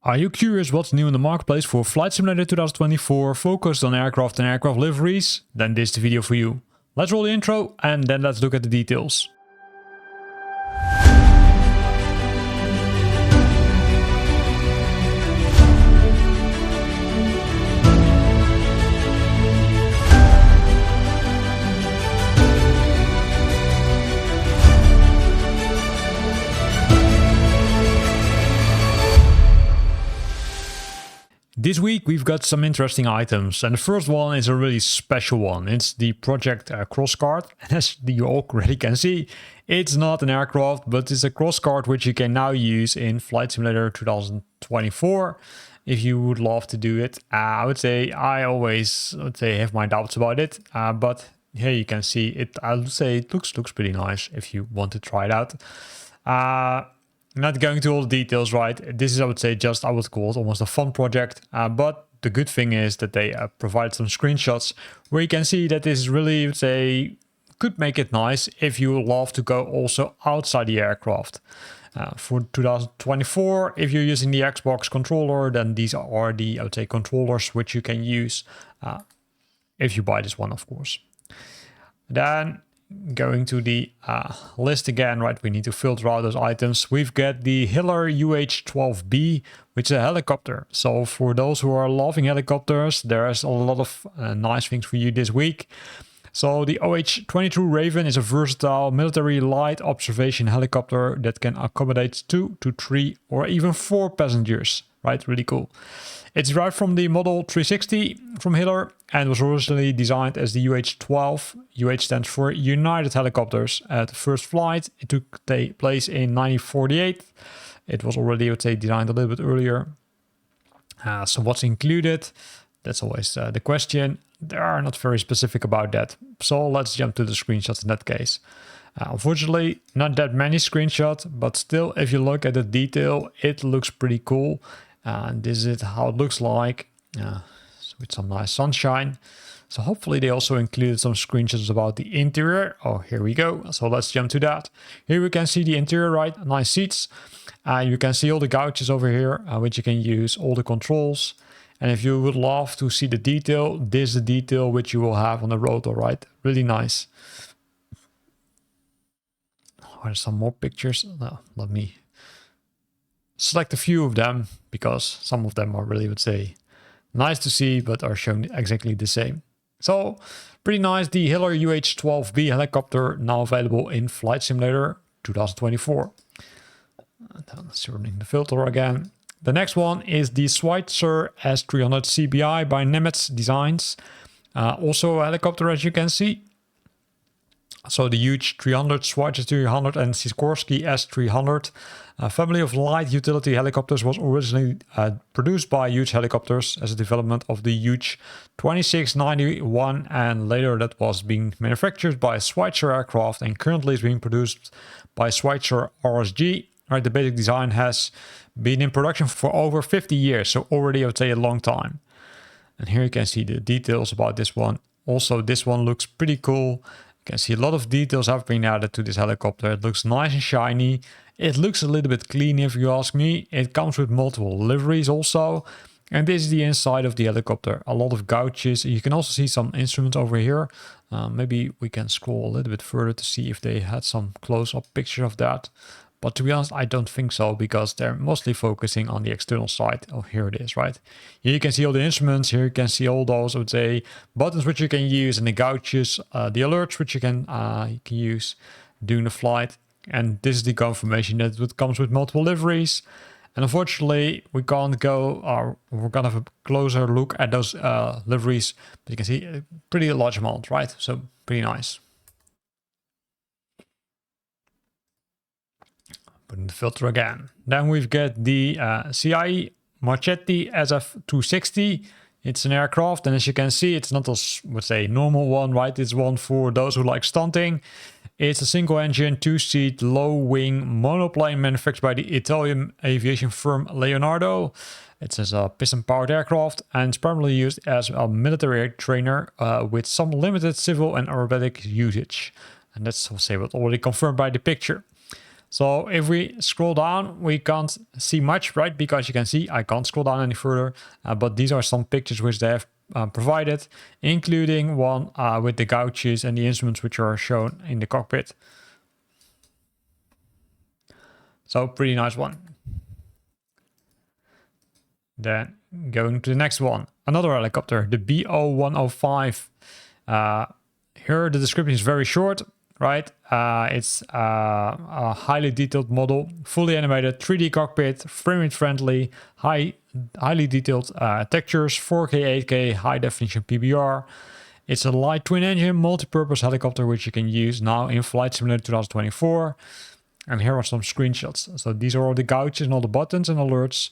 Are you curious what's new in the marketplace for Flight Simulator 2024 focused on aircraft and aircraft liveries? Then this is the video for you. Let's roll the intro and then let's look at the details. This week we've got some interesting items, and the first one is a really special one. It's the project Crosskart, and as you already can see, it's not an aircraft, but it's a Crosskart which you can now use in Flight Simulator 2024 if you would love to do it. I always have my doubts about it, but here you can see it. I would say it looks pretty nice if you want to try it out. Not going to all the details, right? This is, I would call it almost a fun project. But the good thing is that they provide some screenshots where you can see that this really, could make it nice if you love to go also outside the aircraft. For 2024, if you're using the Xbox controller, then these are the, controllers which you can use if you buy this one, of course. Then going to the list again, right? We need to filter out those items. We've got the Hiller UH-12B, which is a helicopter. So for those who are loving helicopters, there's a lot of nice things for you this week. So the OH-22 Raven is a versatile military light observation helicopter that can accommodate 2 to 3 or even 4 passengers, right? Really cool. It's derived from the Model 360 from Hiller and was originally designed as the UH-12. UH stands for United Helicopters. At the first flight, it took place in 1948. It was already, designed a little bit earlier. So what's included? That's always the question. They are not very specific about that. So let's jump to the screenshots in that case. Unfortunately, not that many screenshots, but still, if you look at the detail, it looks pretty cool. This is how it looks like, with some nice sunshine. So hopefully they also included some screenshots about the interior. Oh, here we go. So let's jump to that. Here we can see the interior, right? Nice seats. You can see all the gouges over here, which you can use, all the controls. And if you would love to see the detail, this is the detail which you will have on the rotor, right? Really nice. Oh, there's some more pictures. No, let me select a few of them, because some of them are really, nice to see, but are shown exactly the same. So, pretty nice. The Hiller UH-12B helicopter now available in Flight Simulator 2024. And then let's running the filter again. The next one is the Schweizer S300CBI by Nemetz Designs. Also a helicopter, as you can see. So the huge 300, Schweizer 300 and Sikorsky S300. A family of light utility helicopters was originally produced by Huge Helicopters as a development of the Huge 2691, and later that was being manufactured by Schweizer Aircraft and currently is being produced by Schweizer RSG. Right, the basic design has been in production for over 50 years, so already, a long time. And here you can see the details about this one. Also, this one looks pretty cool. You can see a lot of details have been added to this helicopter. It looks nice and shiny. It looks a little bit clean if you ask me. It comes with multiple liveries also. And this is the inside of the helicopter. A lot of gouges. You can also see some instruments over here. Maybe we can scroll a little bit further to see if they had some close-up picture of that. But to be honest, I don't think so, because they're mostly focusing on the external side. Oh, here it is, right? Here you can see all the instruments. Here you can see all those, buttons which you can use, and the gouges, the alerts which you can use during the flight. And this is the confirmation that it comes with multiple liveries. And unfortunately, we can't go, we're gonna have a closer look at those liveries. But you can see a pretty large amount, right? So pretty nice. Put in the filter again. Then we've got the SIAI Marchetti SF-260. It's an aircraft, and as you can see, it's not a normal one, right? It's one for those who like stunting. It's a single-engine, 2-seat, low-wing monoplane manufactured by the Italian aviation firm Leonardo. It's a piston-powered aircraft, and it's primarily used as a military trainer with some limited civil and aerobatic usage. And that's what's already confirmed by the picture. So if we scroll down, we can't see much, right? Because you can see I can't scroll down any further, but these are some pictures which they have provided, including one with the gouges and the instruments which are shown in the cockpit. So pretty nice one. Then going to the next one, another helicopter, the BO-105. Here the description is very short, right? It's a highly detailed model, fully animated, 3D cockpit, frame rate friendly, highly detailed textures, 4K, 8K, high definition PBR. It's a light twin engine multi-purpose helicopter which you can use now in Flight Simulator 2024. And here are some screenshots. So these are all the gouges and all the buttons and alerts.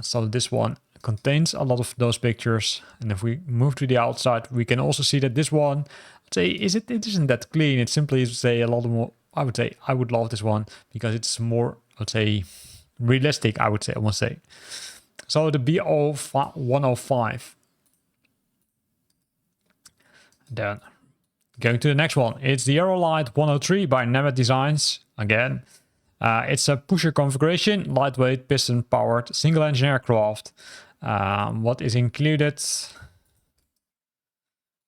So this one contains a lot of those pictures. And if we move to the outside, we can also see that this one, I'd say, it isn't that clean. It simply is, say, a lot more, I would say, I would love this one because it's more, I'd say, realistic, I would say, I must say. So the BO-105. Then going to the next one, it's the Aerolite 103 by Nemeth Designs. Again, it's a pusher configuration, lightweight, piston-powered, single-engine aircraft. What is included?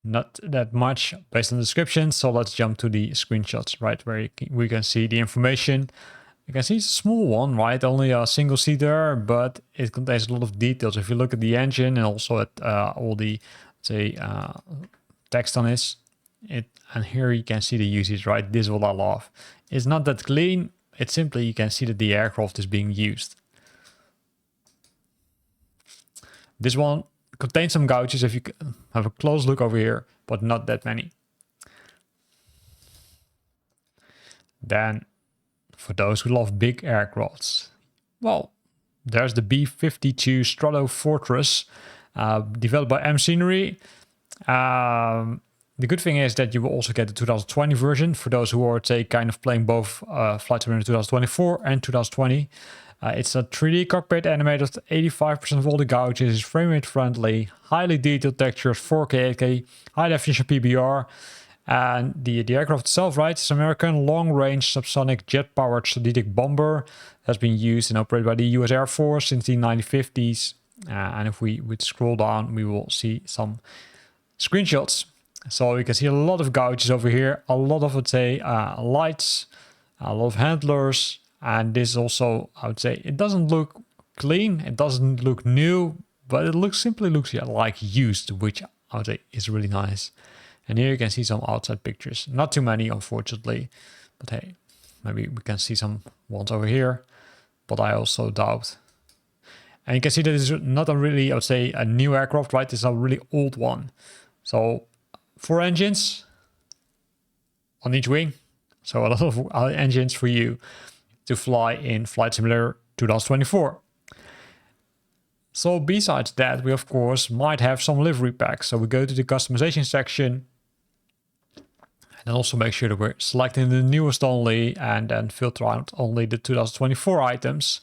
Not that much based on the description, so let's jump to the screenshots, right, where we can see the information. You can see it's a small one, right, only a single seater, but it contains a lot of details. If you look at the engine and also at all the, say, text on this, and here you can see the usage, right? This is what I love. It's not that clean. It's simply you can see that the aircraft is being used. This one contains some gouges if you have a close look over here, but not that many. Then, for those who love big aircrafts, well, there's the B-52 Stratofortress, developed by M Scenery. The good thing is that you will also get the 2020 version for those who are, say, kind of playing both Flight Simulator 2024 and 2020. It's a 3D cockpit animated, 85% of all the gouges, is frame rate friendly, highly detailed textures, 4K, 8K, high definition PBR. And the aircraft itself, right, is American long-range subsonic jet-powered strategic bomber. Has been used and operated by the US Air Force since the 1950s. And if we would scroll down, we will see some screenshots. So you can see a lot of gouges over here, a lot of, let's say, lights, a lot of handlers. And this also, I would say, it doesn't look clean, it doesn't look new, but it simply looks like used, which I would say is really nice. And here you can see some outside pictures. Not too many, unfortunately, but hey, maybe we can see some ones over here, but I also doubt. And you can see that this is not a really, I would say, a new aircraft, right? This is a really old one. So 4 engines on each wing. So a lot of engines for you to fly in Flight Simulator 2024. So besides that, we of course might have some livery packs. So we go to the customization section and also make sure that we're selecting the newest only and then filter out only the 2024 items.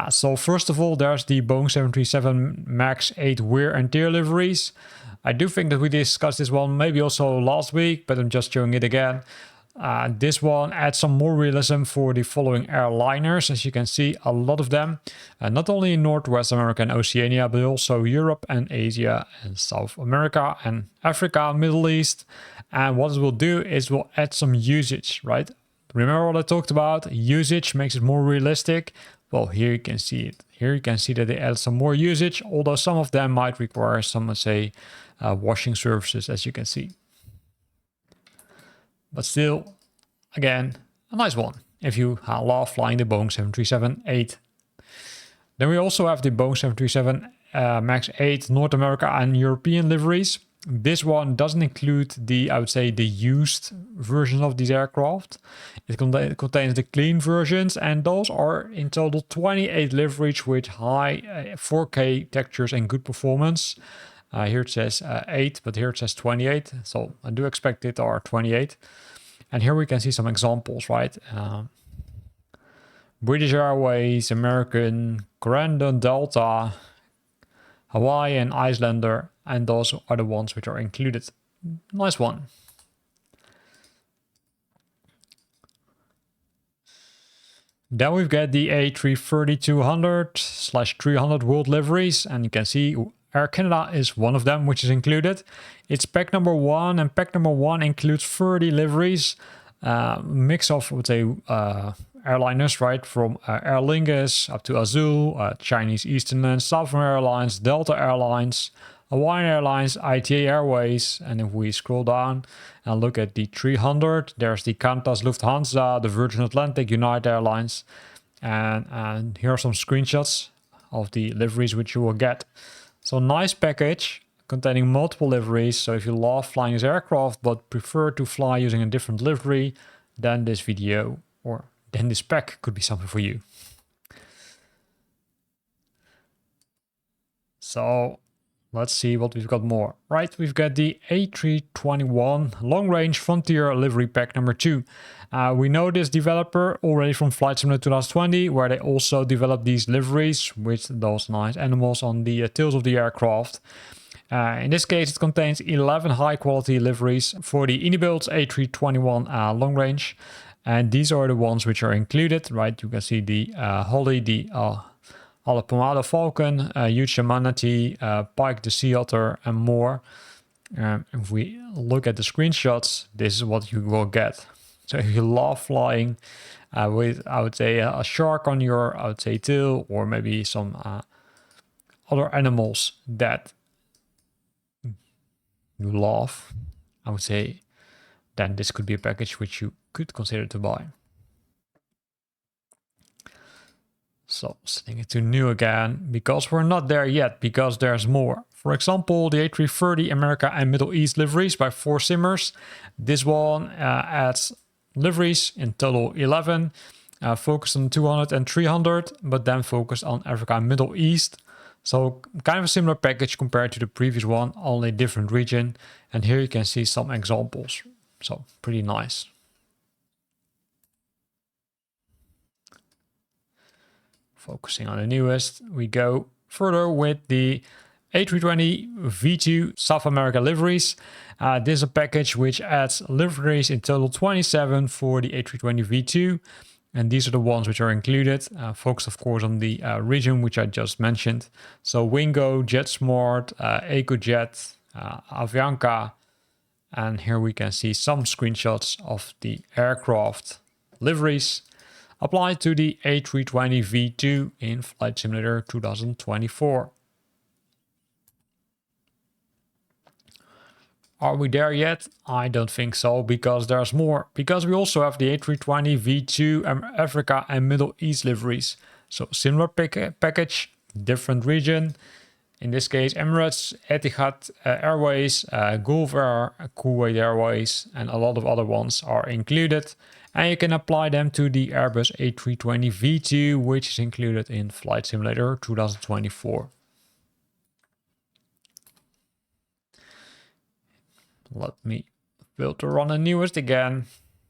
So first of all, there's the Boeing 737 MAX 8 wear and tear liveries. I do think that we discussed this one maybe also last week, but I'm just showing it again. This one adds some more realism for the following airliners. As you can see, a lot of them, not only in Northwest America and Oceania, but also Europe and Asia and South America and Africa, Middle East. And what it will do is we'll add some usage, right? Remember what I talked about? Usage makes it more realistic. Well, here you can see it. Here you can see that they add some more usage, although some of them might require some, let's say, washing services, as you can see. But still, again, a nice one if you love flying the Boeing 737-8. Then we also have the Boeing 737 MAX 8 North America and European liveries. This one doesn't include the, I would say, the used version of these aircraft. It contains the clean versions, and those are in total 28 liveries with high 4K textures and good performance. Here it says 8, but here it says 28. So I do expect it are 28. And here we can see some examples, right? British Airways, American, Corendon, Delta, Hawaiian, Icelander, and those are the ones which are included. Nice one. Then we've got the A330-200/300 World Liveries, and you can see Air Canada is one of them, which is included. It's pack number 1, and pack number 1 includes 30 liveries, mix of, I would say, airliners, right? From Aer Lingus up to Azul, Chinese Eastern and Southern Airlines, Delta Airlines, Hawaiian Airlines, ITA Airways. And if we scroll down and look at the 300, there's the Qantas, Lufthansa, the Virgin Atlantic, United Airlines. And here are some screenshots of the liveries which you will get. So nice package containing multiple liveries. So if you love flying this aircraft but prefer to fly using a different livery, then this video or then this pack could be something for you. So let's see what we've got more. Right, we've got the A321 Long Range Frontier Livery Pack number 2. We know this developer already from Flight Simulator 2020, where they also developed these liveries with those nice animals on the tails of the aircraft. In this case, it contains 11 high-quality liveries for the Unibuilt A321 Long Range. And these are the ones which are included, right? You can see the Holly, the Alapomado Falcon, Huge Manatee, Pike the Sea Otter, and more. If we look at the screenshots, this is what you will get. So if you love flying with, I would say, a shark on your, I would say, tail, or maybe some other animals that you love, I would say, then this could be a package which you could consider to buy. So setting it to new again, because we're not there yet, because there's more. For example, the A330 America and Middle East liveries by 4 Simmers. This one adds liveries, in total 11, focused on 200 and 300, but then focused on Africa and Middle East. So kind of a similar package compared to the previous one, only different region. And here you can see some examples. So pretty nice. Focusing on the newest, we go further with the A320 V2 South America liveries. This is a package which adds liveries in total 27 for the A320 V2. And these are the ones which are included, focused of course on the region which I just mentioned. So Wingo, JetSmart, EcoJet, Avianca. And here we can see some screenshots of the aircraft liveries applied to the A320 V2 in Flight Simulator 2024. Are we there yet? I don't think so, because there's more. Because we also have the A320 V2 Africa and Middle East liveries. So similar package, different region. In this case, Emirates, Etihad Airways, Gulf Air, Kuwait Airways, and a lot of other ones are included. And you can apply them to the Airbus A320 V2, which is included in Flight Simulator 2024. Let me filter on the newest again,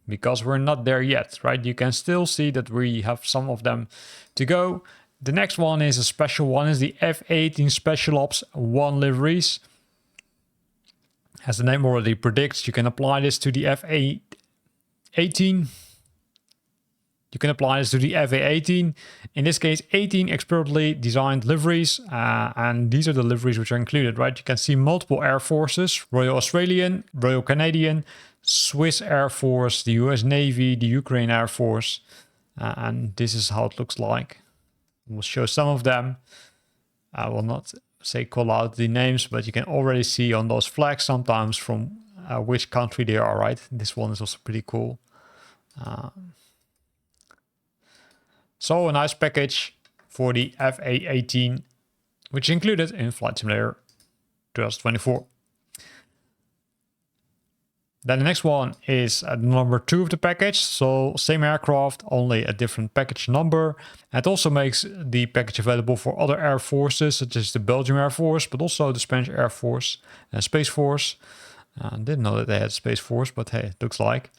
because we're not there yet, right? You can still see that we have some of them to go. The next one is a special one, is the F-18 Special Ops 1 liveries. As the name already predicts, you can apply this to the F-18. You can apply this to the FA-18. In this case, 18 expertly designed liveries. And these are the liveries which are included, right? You can see multiple air forces: Royal Australian, Royal Canadian, Swiss Air Force, the US Navy, the Ukraine Air Force. And this is how it looks like. We'll show some of them. I will not say call out the names, but you can already see on those flags sometimes from which country they are, right? This one is also pretty cool. So a nice package for the FA-18, which is included in Flight Simulator 2024. Then the next one is number 2 of the package. So same aircraft, only a different package number. And it also makes the package available for other air forces, such as the Belgian Air Force, but also the Spanish Air Force and Space Force. I didn't know that they had Space Force, but hey, it looks like.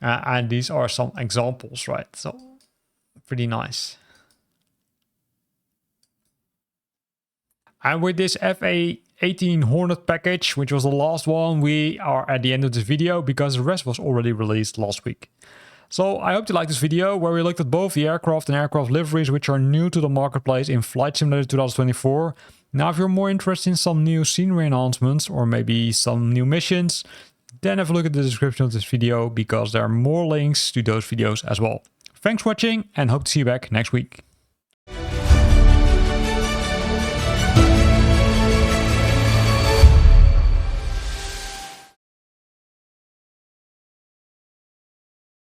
And these are some examples, right? So pretty nice. And with this FA-18 Hornet package, which was the last one, we are at the end of this video because the rest was already released last week. So I hope you liked this video where we looked at both the aircraft and aircraft liveries which are new to the marketplace in Flight Simulator 2024. Now if you're more interested in some new scenery enhancements or maybe some new missions, then have a look at the description of this video because there are more links to those videos as well. Thanks for watching and hope to see you back next week.